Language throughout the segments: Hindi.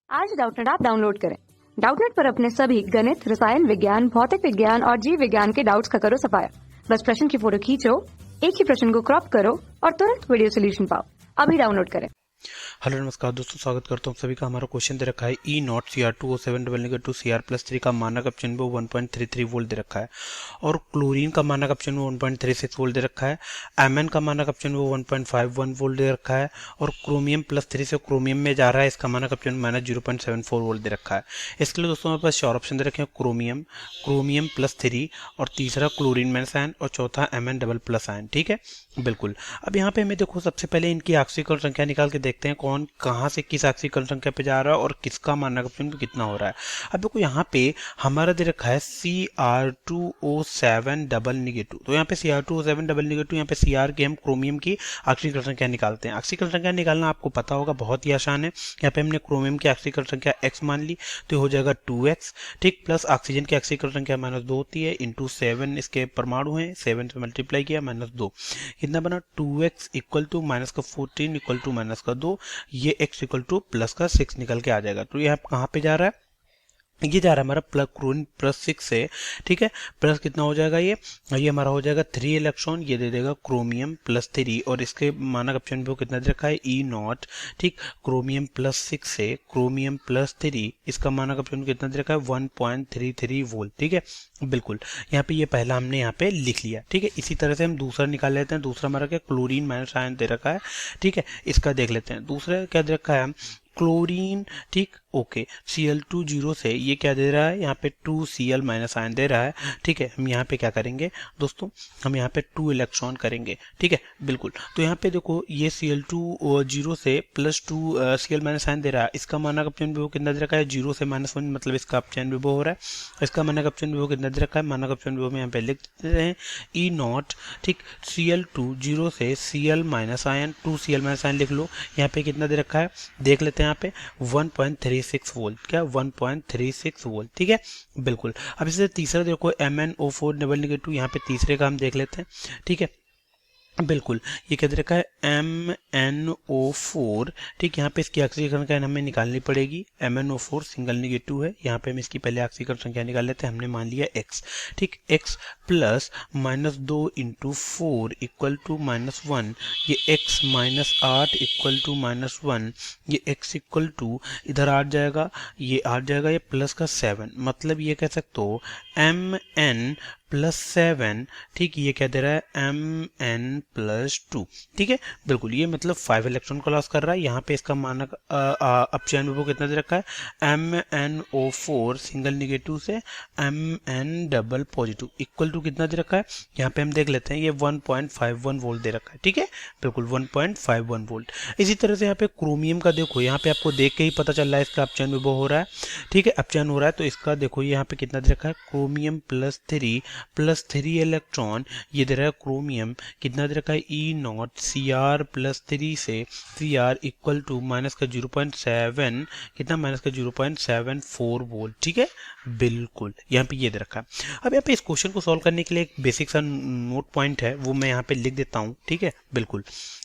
आज डाउटनेट ऐप डाउनलोड करें। डाउटनेट पर अपने सभी गणित, रसायन विज्ञान, भौतिक विज्ञान और जीव विज्ञान के डाउट्स का करो सफाया। बस प्रश्न की फोटो खींचो, एक ही प्रश्न को क्रॉप करो और तुरंत वीडियो सोल्यूशन पाओ। अभी डाउनलोड करें। हेलो नमस्कार दोस्तों, स्वागत करता हूँ सभी का। हमारा क्वेश्चन दे रखा है ई नॉट CR2O7 CR+3 का मानक अपचयन वो 1.33 वोल्ट दे रखा है और क्लोरीन का मानक अपचयन वो 1.36 वोल्ट दे रखा है। Mn का मानक अपचयन वो 1.51 वोल्ट दे रखा है और क्रोमियम +3 से क्रोमियम में जा रहा है, इसका मानक अपचयन -0.74 वोल्ट दे रखा है। इसके लिए दोस्तों हमारे पास चार ऑप्शन दे रखे हैं, क्रोमियम +3 और तीसरा क्लोरीन माइनस आयन और चौथा Mn++ आयन। ठीक है, बिल्कुल। अब यहाँ पे हमें देखो, सबसे पहले इनकी ऑक्सीकरण संख्या निकाल के देखते हैं कौन कहाँ से किस ऑक्सीकरण संख्या पे जा रहा है और किसका मानक अपचयन कितना हो रहा है। अब देखो यहाँ पे हमारा दे रखा है Cr2O7 डबल निगेटिव, तो यहाँ पे Cr2O7 डबल निगेटिव, यहाँ पे Cr के हम क्रोमियम की ऑक्सीकरण संख्या निकालते हैं। ऑक्सीकरण संख्या निकालना आपको पता होगा, बहुत ही आसान है। यहाँ पे हमने क्रोमियम की ऑक्सीकरण संख्या x मान ली तो हो जाएगा 2x, ठीक, प्लस ऑक्सीजन की ऑक्सीकरण संख्या -2 होती है, इंटू 7 इसके परमाणु हैं, 7 से मल्टीप्लाई किया -2, कितना बना 2x equal to -14 equal to -2, ये x इक्वल टू +6 निकल के आ जाएगा। तो ये कहाँ पे जा रहा है, ये जा रहा है हमारा क्लोरीन +6 से, ठीक है। प्लस कितना हो जाएगा, ये हमारा हो जाएगा 3 इलेक्ट्रॉन, ये दे देगा क्रोमियम +3 और इसके मानक अपचयन वो कितना दे रखा है E0, ठीक। क्रोमियम +6 से क्रोमियम +3, इसका मानक अपचयन कितना दे रखा है 1.33 वोल्ट, ठीक है, बिल्कुल। यहाँ पे ये पहला हमने यहाँ पे लिख लिया, ठीक है। इसी तरह से हम दूसरा निकाल लेते हैं। दूसरा हमारा क्या, क्लोरीन माइनस आयन दे रखा है, ठीक है। इसका देख लेते हैं। दूसरा क्या दे रखा है, क्लोरीन, ठीक, ओके। Cl2 से ये क्या दे रहा है, यहाँ पे 2Cl माइनस आयन दे रहा है, ठीक है। हम यहाँ पे क्या करेंगे दोस्तों, हम यहाँ पे 2 इलेक्ट्रॉन करेंगे, ठीक है, बिल्कुल। तो यहाँ पे देखो, ये Cl2 से +2 Cl माइनस आयन दे रहा है, इसका मानक अपचयन विभव कितना दे रखा है 0 से -1, मतलब इसका अपचयन विभव हो रहा है। इसका मानक अपचयन विभव कितना दे रखा है, मानक अपचयन विभव में यहाँ पे लिख देते हैं E0, ठीक। Cl2 से Cl minus ion 2Cl minus ion लिख लो। यहाँ पे कितना दे रखा है, देख लेते हैं। यहाँ पे 1.36 वोल्ट, क्या 1.36 वोल्ट, ठीक है, बिल्कुल। अब इससे तीसरा देखो MnO4 डबल निगेटिव, यहाँ पे तीसरे का हम देख लेते हैं, ठीक है, बिल्कुल। ये क्या दे रखा है MnO4, ठीक। यहाँ पे इसकी ऑक्सीकरण संख्या हमें निकालनी पड़ेगी। MnO4 सिंगल निगेटिव है, यहाँ पे हम इसकी पहले ऑक्सीकरण संख्या निकाल लेते हैं। हमने मान लिया x, ठीक, x plus -2 into 4 equal to -1, ये x -8 इक्वल टू -1, ये x इक्वल टू इधर 8 जाएगा, ये 8 जाएगा, ये प्लस का 7, मतलब ये कह सकते हो Mn+7, ठीक। ये क्या दे रहा है Mn+2, ठीक है, बिल्कुल। ये मतलब 5 इलेक्ट्रॉन को लॉस कर रहा है। यहाँ पे इसका मानक अपचयन विभव कितना दे रखा है, MnO4 सिंगल निगेटिव से Mn double positive equal to कितना दे रखा है, यहाँ पे हम देख लेते हैं, ये 1.51 वोल्ट दे रखा है, ठीक है, बिल्कुल 1.51 वोल्ट। इसी तरह से यहाँ पे क्रोमियम का देखो, यहाँ पे आपको देख के ही पता चल रहा है इसका अपचयन विभव हो रहा है, ठीक है, अपचयन हो रहा है। तो इसका देखो यहाँ पे कितना दे रखा है, क्रोमियम +3 इलेक्ट्रॉन, ये दे रहा है क्रोमियम कितना दे रखा है E0 Cr+3 से Cr इक्वल टू -0.7, कितना -0.74 वोल्ट, ठीक है, बिल्कुल। यहाँ पे ये दे रखा है। अब यहाँ पे इस क्वेश्चन को सॉल्व करने के लिए एक बेसिक सा नोट पॉइंट है, वो मैं यहाँ पे लिख देता हूँ, ठीक है, बिल्कुल।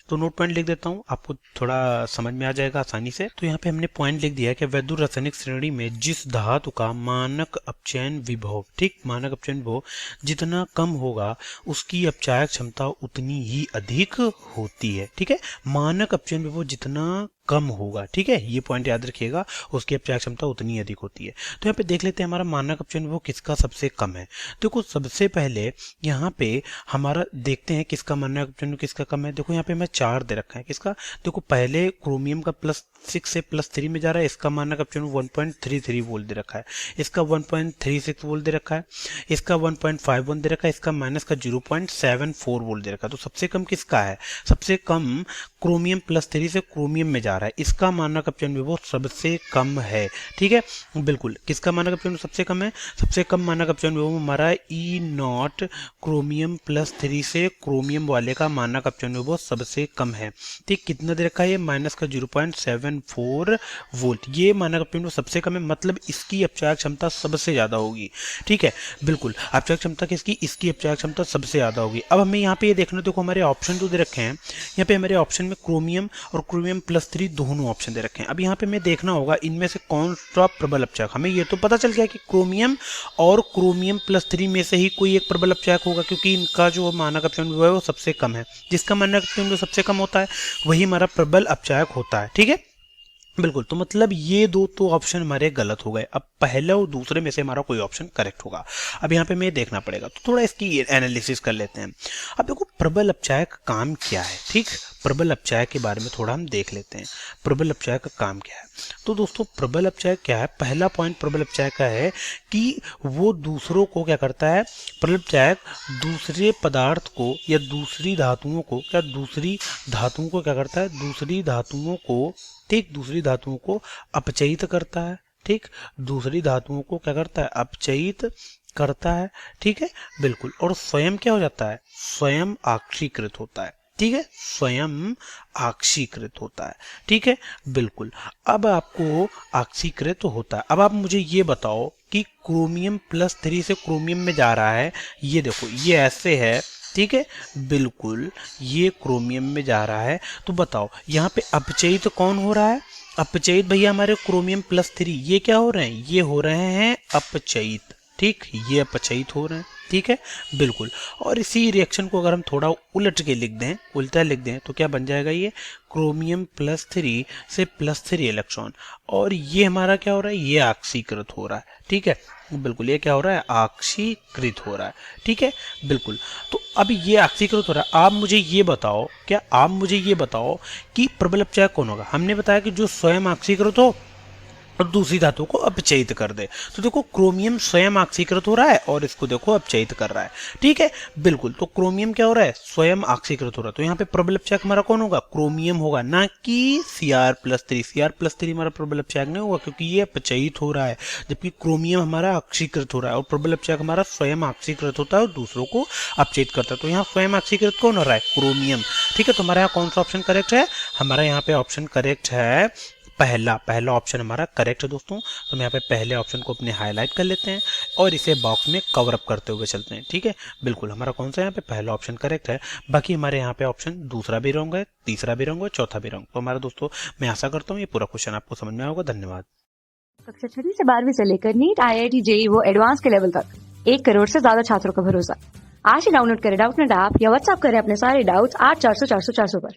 तो नोट पॉइंट लिख देता हूँ, आपको थोड़ा समझ में आ जाएगा आसानी से। तो यहाँ पे हमने पॉइंट लिख दिया है कि वैद्युत रासायनिक श्रेणी में जिस धातु का मानक अपचयन विभव, ठीक, मानक अपचयन विभव जितना कम होगा उसकी अपचायक क्षमता उतनी ही अधिक होती है, ठीक है। मानक अपचयन विभव जितना कम होगा, ठीक है, ये पॉइंट याद रखिएगा, उसकी अपचायक क्षमता उतनी अधिक होती है। तो यहाँ पे देख लेते हैं हमारा मानक अपचयन विभव किसका सबसे कम है। देखो सबसे पहले यहाँ पे हमारा देखते हैं किसका मानक अपचयन विभव किसका कम है। देखो यहाँ पे हमें 4 दे रखा है, किसका, देखो पहले क्रोमियम का +6 से +3 में जा रहा है, इसका मानक अपचयन 1.33 वोल्ट दे रखा है, इसका 1.36 वोल्ट दे रखा है, इसका 1.51 दे रखा है, इसका -0.74 वोल्ट दे रखा है। तो सबसे कम किसका है, सबसे कम क्रोमियम +3 से क्रोमियम में जा रहा है, इसका मानक अपचयन विभव सबसे कम है, ठीक है, बिल्कुल। किसका मानक अपचयन सबसे कम है, सबसे कम मानक अपचयन विभव हमारा E0 क्रोमियम +3 से क्रोमियम वाले का मानक अपचयन विभव सबसे कम है, ठीक। कितना दे रखा है, ये -0.74 वोल्ट, ये मानक अपचयन विभव सबसे कम है, मतलब इसकी अपचायक क्षमता सबसे ज्यादा होगी, ठीक है, बिल्कुल। अपचायक क्षमता किसकी, इसकी अपचायक क्षमता सबसे ज्यादा होगी। अब हमें यहाँ पे ये देखना, देखो हमारे ऑप्शन जो दे रखे हैं, यहाँ पे हमारे ऑप्शन में क्रोमियम और क्रोमियम +3 3 दोनों ऑप्शन दे रखे हैं। अब यहाँ पे मैं देखना होगा इनमें से कौन सा प्रबल अपचायक। हमें ये तो पता चल गया कि क्रोमियम और क्रोमियम प्लस 3 में से ही कोई एक प्रबल अपचायक होगा, क्योंकि इनका जो मानक अपचयन विभव है वो सबसे कम है। जिसका मानक अपचयन विभव सबसे कम होता है वही हमारा प्रबल अपचायक होता है। ठीक है, बिल्कुल। तो मतलब ये दो तो ऑप्शन हमारे गलत हो गए। अब पहले और दूसरे में से हमारा कोई ऑप्शन करेक्ट होगा। अब यहाँ पे मैं देखना पड़ेगा, तो थोड़ा इसकी एनालिसिस कर लेते हैं। अब देखो प्रबल अपचायक का काम क्या है। ठीक, प्रबल अपचायक के बारे में थोड़ा हम देख लेते हैं। प्रबल अपचायक का काम क्या है। तो दोस्तों प्रबल अपचायक क्या है। पहला पॉइंट प्रबल अपचायक का है कि वो दूसरों को क्या करता है। प्रबल अपचायक दूसरे पदार्थ को या दूसरी धातुओं को क्या करता है, दूसरी धातुओं को, ठीक, दूसरी धातुओं को अपचयित करता है। ठीक, दूसरी धातुओं को क्या करता है, अपचयित करता है। ठीक है, बिल्कुल। और स्वयं क्या हो जाता है, स्वयं आक्षीकृत होता है। ठीक है, स्वयं आक्षीकृत होता है। ठीक है, बिल्कुल। अब आपको आक्षीकृत होता है। अब आप मुझे ये बताओ कि क्रोमियम प्लस 3 से क्रोमियम में जा रहा है, ये देखो ये ऐसे है। ठीक है, बिल्कुल, ये क्रोमियम में जा रहा है। तो बताओ यहाँ पे अपचयित कौन हो रहा है। अपचयित भैया हमारे क्रोमियम प्लस 3 ये क्या हो रहे हैं, ये हो रहे हैं अपचयित। ठीक, ये अपचयित हो रहे हैं। ठीक है, बिल्कुल। और इसी रिएक्शन को अगर हम थोड़ा उलट के लिख दें, उल्टा लिख दें, तो क्या बन जाएगा, ये क्रोमियम प्लस 3 से प्लस 3 इलेक्ट्रॉन, और ये हमारा क्या हो रहा है, ये आक्षीकृत हो रहा है। ठीक है, बिल्कुल, ये क्या हो रहा है, आक्षीकृत हो रहा है। ठीक है, बिल्कुल। तो अब ये आक्षीकृत हो रहा है। आप मुझे ये बताओ, क्या आप मुझे ये बताओ कि प्रबल अपचायक कौन होगा। हमने बताया कि जो स्वयं आक्षीकृत हो और दूसरी धातु को अपचयित कर दे। तो देखो क्रोमियम स्वयं आक्षीकृत हो रहा है और इसको देखो अपचयित कर रहा है। ठीक है, बिल्कुल। तो क्रोमियम क्या हो रहा है, स्वयं आक्षीकृत हो रहा है। तो यहाँ पे प्रबल अपचायक हमारा कौन होगा, क्रोमियम होगा, ना कि Cr+3। Cr+3 हमारा प्रबल अपचायक नहीं होगा क्योंकि ये अपचयित हो रहा है, जबकि क्रोमियम हमारा आक्षीकृत हो रहा है। और प्रबल अपचायक हमारा स्वयं आक्षीकृत होता है और दूसरों को अपचयित करता है। तो यहाँ स्वयं आक्षीकृत कौन हो रहा है, क्रोमियम। ठीक है, तो हमारे यहाँ कौन सा ऑप्शन करेक्ट है, हमारा यहाँ पे ऑप्शन करेक्ट है पहला ऑप्शन हमारा करेक्ट है दोस्तों। तो हम यहाँ पे पहले ऑप्शन को अपने हाईलाइट कर लेते हैं और इसे बॉक्स में कवर अप करते हुए चलते हैं। ठीक है, बिल्कुल, हमारा कौन सा यहाँ पे पहला ऑप्शन करेक्ट है। बाकी हमारे यहाँ पे ऑप्शन दूसरा भी रॉन्ग है, तीसरा भी रॉन्ग है, चौथा भी रॉन्ग। तो हमारा दोस्तों मैं आशा करता हूँ ये पूरा क्वेश्चन आपको समझ में आया होगा। धन्यवाद। कक्षा 6 से 12वीं से लेकर नीट, IIT, JEE वो एडवांस के लेवल तक 1 करोड़ से ज्यादा छात्रों का भरोसा। आज ही डाउनलोड करें डाउटनेट ऐप या व्हाट्सएप करें अपने सारे डाउट्स 8400 400 400 पर।